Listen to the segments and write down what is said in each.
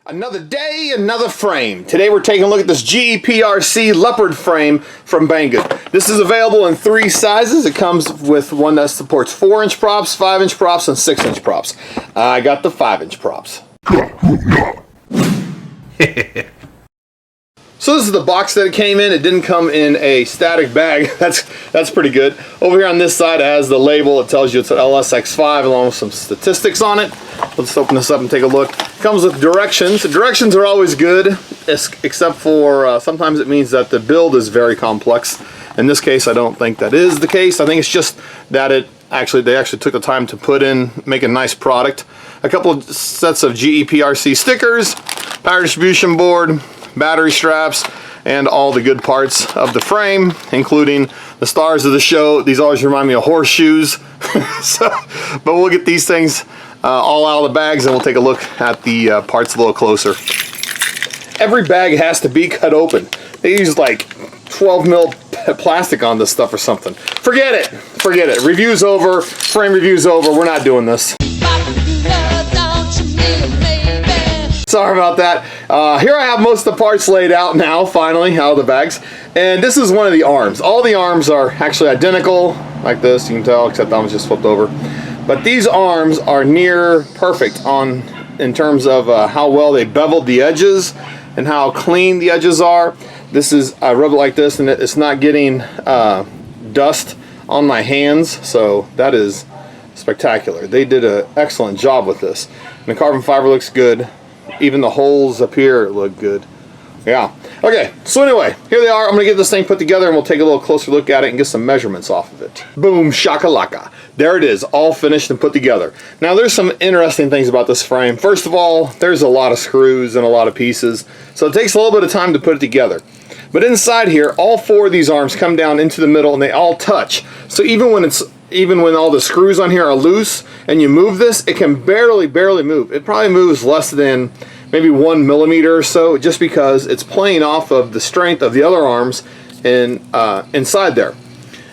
Another day, another frame. Today we're taking a look at this GEPRC Leopard frame from Banggood. This is available in 3 sizes. It comes with one that supports 4-inch props, 5-inch props, and 6-inch props. I got the 5-inch props. So this is the box that it came in. It didn't come in a static bag. That's pretty good. Over here on this side it has the label. It tells you it's an LSX5 along with some statistics on it. Let's open this up and take a look. It comes with directions. The directions are always good, except for sometimes it means that the build is very complex. In this case, I don't think that is the case. I think it's just that they actually took the time to make a nice product. A couple of sets of GEPRC stickers, power distribution board, battery straps, and all the good parts of the frame, including the stars of the show. These always remind me of horseshoes. But we'll get these things all out of the bags and we'll take a look at the parts a little closer. Every bag has to be cut open. They use like 12 mil plastic on this stuff or something. Forget it. Forget it. Review's over. Frame review's over. We're not doing this. Sorry about that. Here I have most of the parts laid out now, finally, out of the bags. And this is one of the arms. All the arms are actually identical, like this, you can tell, except that one's just flipped over. But these arms are near perfect in terms of how well they beveled the edges and how clean the edges are. This is, I rub it like this and it's not getting dust on my hands, so that is spectacular. They did an excellent job with this. And the carbon fiber looks good. Even the holes up here look good. Yeah. Okay, so anyway, here they are. I'm going to get this thing put together and we'll take a little closer look at it and get some measurements off of it. Boom, shakalaka. There it is, all finished and put together. Now there's some interesting things about this frame. First of all, there's a lot of screws and a lot of pieces, so it takes a little bit of time to put it together. But inside here, all 4 of these arms come down into the middle and they all touch. So even when all the screws on here are loose and you move this, it can barely move. It probably moves less than maybe 1 millimeter or so, just because it's playing off of the strength of the other arms inside there.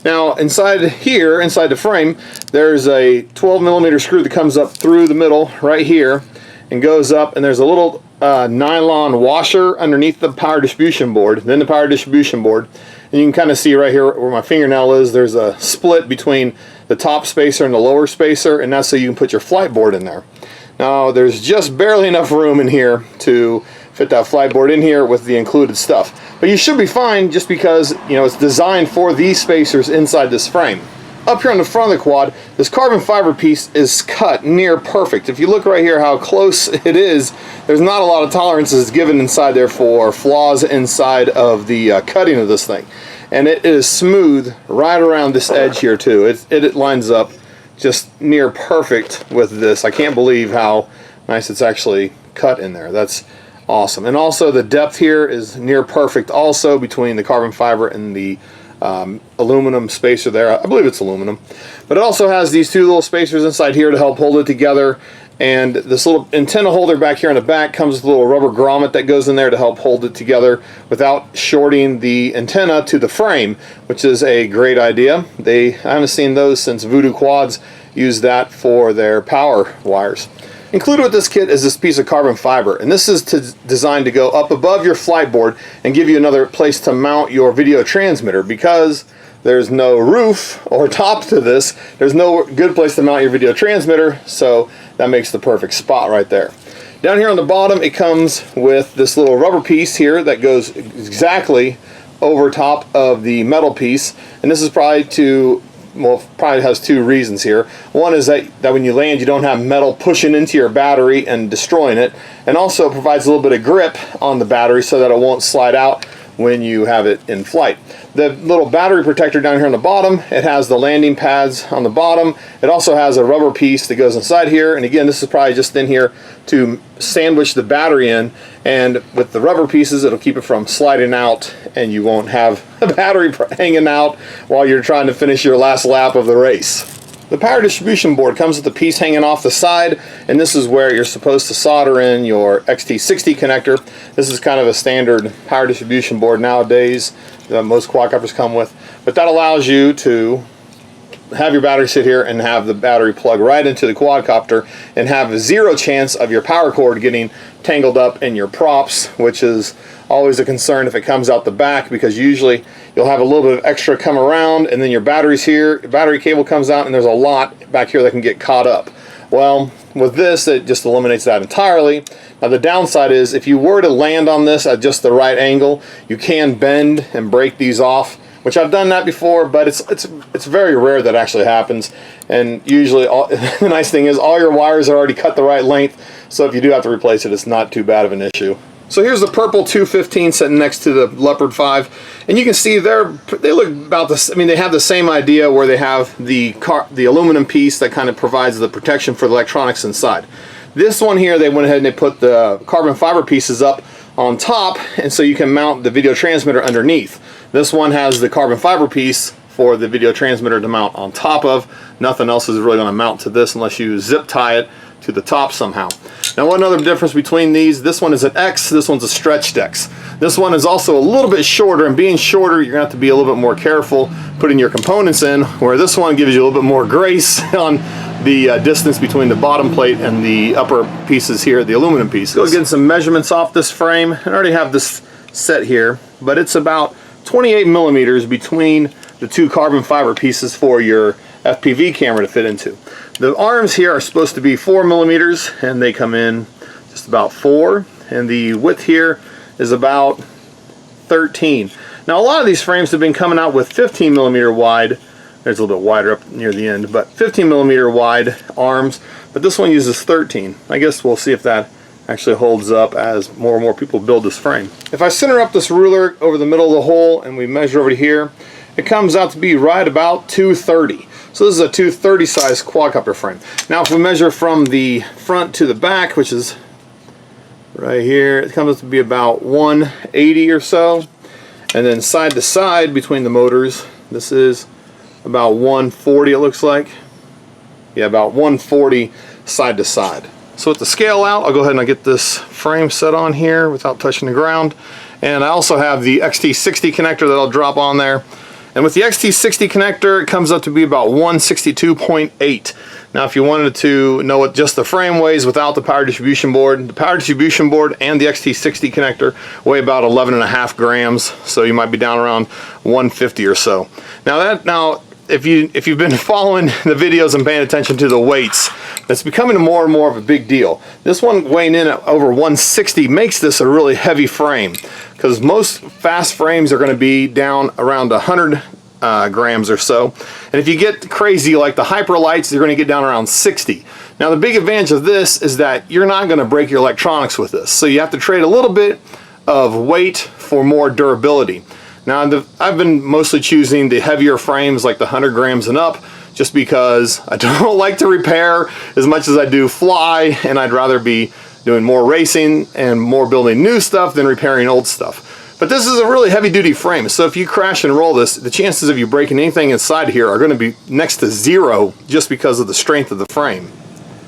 Now inside here, inside the frame, there's a 12 millimeter screw that comes up through the middle right here and goes up, and there's a little nylon washer underneath the power distribution board, then the power distribution board. And you can kind of see right here where my fingernail is, there's a split between the top spacer and the lower spacer, and that's so you can put your flight board in there. Now there's just barely enough room in here to fit that flight board in here with the included stuff. But you should be fine, just because it's designed for these spacers inside this frame. Up here on the front of the quad, this carbon fiber piece is cut near perfect. If you look right here how close it is, there's not a lot of tolerances given inside there for flaws inside of the cutting of this thing. And it is smooth right around this edge here too. It lines up just near perfect with this. I can't believe how nice it's actually cut in there. That's awesome. And also the depth here is near perfect also between the carbon fiber and the aluminum spacer there. I believe it's aluminum. But it also has these 2 little spacers inside here to help hold it together. And this little antenna holder back here on the back comes with a little rubber grommet that goes in there to help hold it together without shorting the antenna to the frame, which is a great idea. I haven't seen those since Voodoo Quads used that for their power wires. Included with this kit is this piece of carbon fiber, and this is designed to go up above your flight board and give you another place to mount your video transmitter. Because there's no roof or top to this, there's no good place to mount your video transmitter, so that makes the perfect spot right there. Down here on the bottom, it comes with this little rubber piece here that goes exactly over top of the metal piece, and this is probably probably has 2 reasons here. One is that when you land, you don't have metal pushing into your battery and destroying it, and also it provides a little bit of grip on the battery so that it won't slide out when you have it in flight. The little battery protector down here on the bottom, it has the landing pads on the bottom. It also has a rubber piece that goes inside here, and again, this is probably just in here to sandwich the battery in, and with the rubber pieces it'll keep it from sliding out and you won't have a battery hanging out while you're trying to finish your last lap of the race. The power distribution board comes with a piece hanging off the side, and this is where you're supposed to solder in your XT60 connector. This is kind of a standard power distribution board nowadays that most quadcopters come with, but that allows you to have your battery sit here and have the battery plug right into the quadcopter and have a zero chance of your power cord getting tangled up in your props, which is always a concern if it comes out the back, because usually you'll have a little bit of extra come around and then your battery's here, your battery cable comes out, and there's a lot back here that can get caught up. Well, with this, it just eliminates that entirely. Now the downside is if you were to land on this at just the right angle, you can bend and break these off, which I've done that before, but it's very rare that actually happens. And usually the nice thing is all your wires are already cut the right length, so if you do have to replace it, it's not too bad of an issue. So here's the purple 215 sitting next to the Leopard 5, and you can see they look about this. I mean, they have the same idea where they have the aluminum piece that kind of provides the protection for the electronics inside. This one here, they went ahead and they put the carbon fiber pieces up on top, and so you can mount the video transmitter underneath. This one has the carbon fiber piece for the video transmitter to mount on top of. Nothing else is really going to mount to this unless you zip tie it to the top somehow. Now, one other difference between these, this one is an X, this one's a stretched X. This one is also a little bit shorter, and being shorter, you're gonna have to be a little bit more careful putting your components in, where this one gives you a little bit more grace on the distance between the bottom plate and the upper pieces here, the aluminum pieces. Go get some measurements off this frame. I already have this set here, but it's about 28 millimeters between the two carbon fiber pieces for your FPV camera to fit into. The arms here are supposed to be 4 millimeters, and they come in just about 4, and the width here is about 13. Now, a lot of these frames have been coming out with 15 millimeter wide. There's a little bit wider up near the end, but 15 millimeter wide arms, but this one uses 13. I guess we'll see if that actually holds up as more and more people build this frame. If I center up this ruler over the middle of the hole and we measure over here, it comes out to be right about 230. So this is a 230 size quadcopter frame. Now if we measure from the front to the back, which is right here, it comes out to be about 180 or so. And then side to side between the motors, this is about 140 it looks like. Yeah, about 140 side to side. So with the scale out, I'll go ahead and I'll get this frame set on here without touching the ground. And I also have the XT60 connector that I'll drop on there. And with the XT60 connector, it comes up to be about 162.8. Now, if you wanted to know what just the frame weighs without the power distribution board and the XT60 connector weigh about 11.5 grams. So you might be down around 150 or so. Now, if you've been following the videos and paying attention to the weights, that's becoming more and more of a big deal. This one weighing in at over 160 makes this a really heavy frame, because most fast frames are going to be down around 100 grams or so. And if you get crazy like the Hyperlights, you're going to get down around 60. Now the big advantage of this is that you're not going to break your electronics with this. So you have to trade a little bit of weight for more durability. Now I've been mostly choosing the heavier frames like the 100 grams and up, just because I don't like to repair as much as I do fly, and I'd rather be doing more racing and more building new stuff than repairing old stuff. But this is a really heavy duty frame, so if you crash and roll this, the chances of you breaking anything inside here are going to be next to zero, just because of the strength of the frame.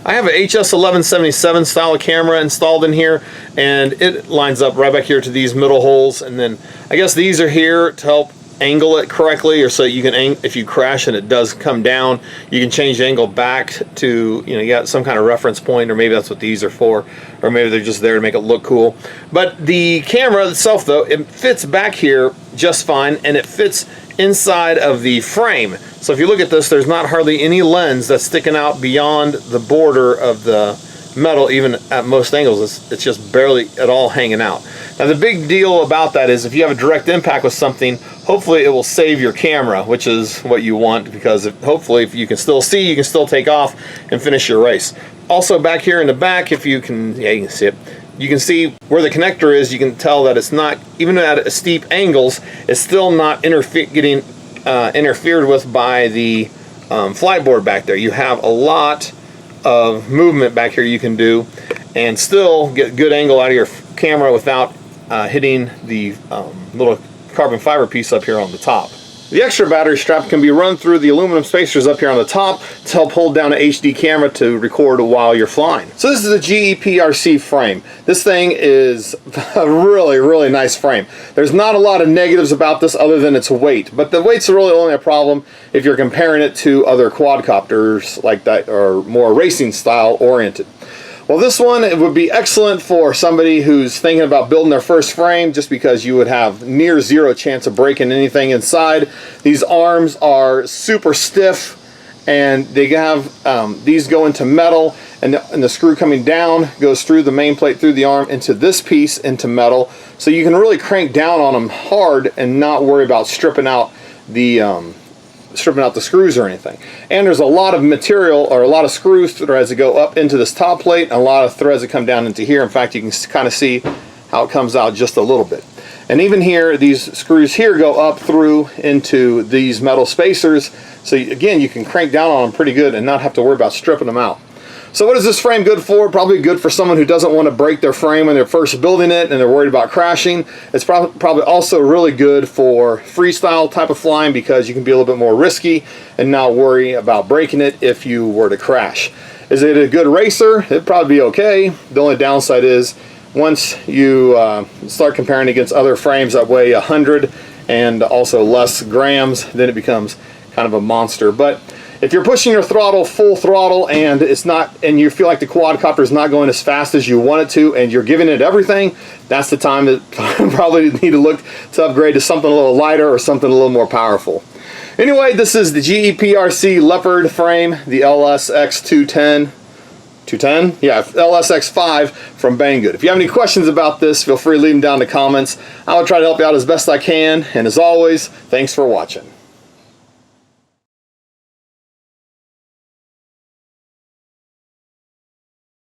I have an HS1177 style of camera installed in here, and it lines up right back here to these middle holes, and then I guess these are here to help angle it correctly, or so you can, if you crash and it does come down, you can change the angle back to, you got some kind of reference point, or maybe that's what these are for, or maybe they're just there to make it look cool. But the camera itself, though, it fits back here just fine, and it fits inside of the frame. So if you look at this, there's not hardly any lens that's sticking out beyond the border of the metal, even at most angles. It's just barely at all hanging out. Now the big deal about that is if you have a direct impact with something, hopefully it will save your camera, which is what you want, because hopefully if you can still see, you can still take off and finish your race. Also back here in the back, if you can, yeah, you can see it. You can see where the connector is. You can tell that it's not, even at steep angles, it's still not getting interfered with by the flight board back there. You have a lot of movement back here you can do and still get good angle out of your camera without hitting the little carbon fiber piece up here on the top. The extra battery strap can be run through the aluminum spacers up here on the top to help hold down an HD camera to record while you're flying. So this is a GEPRC frame. This thing is a really nice frame. There's not a lot of negatives about this other than its weight, but the weight's really only a problem if you're comparing it to other quadcopters like that or more racing style oriented. Well, this one, it would be excellent for somebody who's thinking about building their first frame, just because you would have near zero chance of breaking anything inside. These arms are super stiff, and they have these go into metal, and the screw coming down goes through the main plate, through the arm, into this piece, into metal. So you can really crank down on them hard and not worry about stripping out the screws or anything. And there's a lot of material, or a lot of screw threads that go up into this top plate, and a lot of threads that come down into here. In fact, you can kind of see how it comes out just a little bit. And even here, these screws here go up through into these metal spacers. So again, you can crank down on them pretty good and not have to worry about stripping them out. So what is this frame good for? Probably good for someone who doesn't want to break their frame when they're first building it and they're worried about crashing. It's probably also really good for freestyle type of flying, because you can be a little bit more risky and not worry about breaking it if you were to crash. Is it a good racer? It'd probably be okay. The only downside is once you start comparing against other frames that weigh 100 and also less grams, then it becomes kind of a monster. But if you're pushing your throttle full throttle and you feel like the quadcopter is not going as fast as you want it to, and you're giving it everything, that's the time that probably need to look to upgrade to something a little lighter or something a little more powerful. Anyway, this is the GEPRC Leopard frame, the LSX210. Yeah, LSX5 from Banggood. If you have any questions about this, feel free to leave them down in the comments. I'll try to help you out as best I can, and as always, thanks for watching.